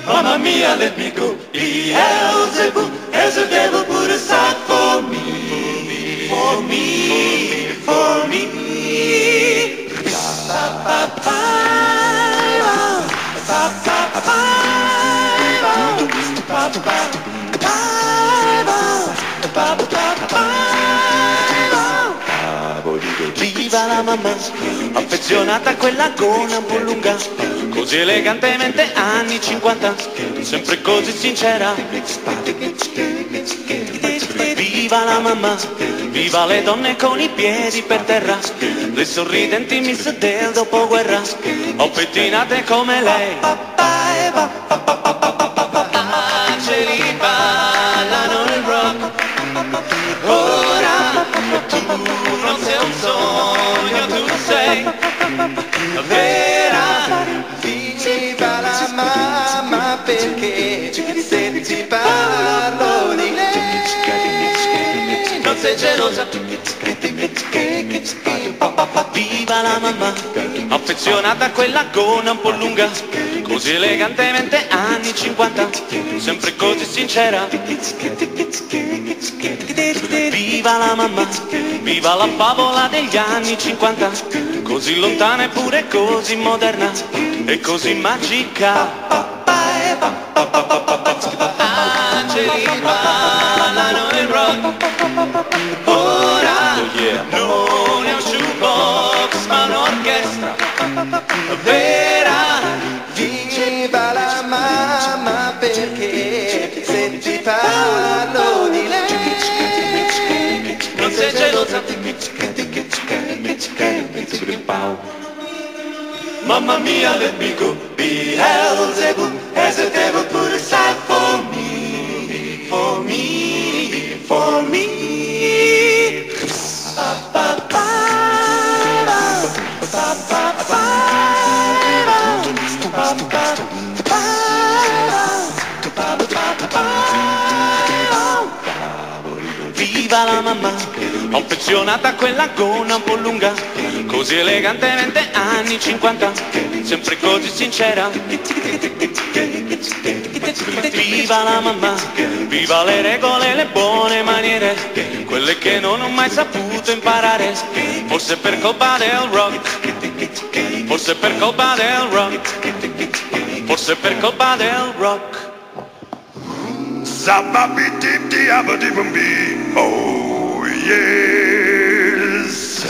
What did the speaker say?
Mamma mia, let me go. Beelzebub has the devil put aside for me, for me, for me. Viva la mamma, affezionata a quella gonna un po' lunga, così elegantemente anni 50, sempre così sincera. Viva la mamma, viva le donne con i piedi per terra, le sorridenti miss del dopoguerra, o pettinate come lei. Angeli ballano il rock, ora tu non sei un sogno, tu sei vera. Viva la mamma perché se ti parlo di lei non sei gelosa. Viva la mamma, affezionata a quella gonna un po' lunga, così elegantemente anni 50, sempre così sincera. Viva la mamma, viva la favola degli anni 50, così lontana eppure così moderna e così magica. Angeli ballano il rock, ora non è un shoebox ma un'orchestra vera. Viva la mamma perché se ti parlo di lei Non sei gelosa. Mamma mia, let me go. Beelzebub has the devil put aside for me, for me, for me. Viva la mamma, affezionata a quella gonna un po' lunga, così elegantemente anni 50, sempre così sincera. Viva la mamma, viva le regole e le buone maniere, quelle che non ho mai saputo imparare, forse per colpa del rock, forse per colpa del rock, forse per colpa del rock. Zabba-be-dip-de-abba-dibba-bee. Oh yes.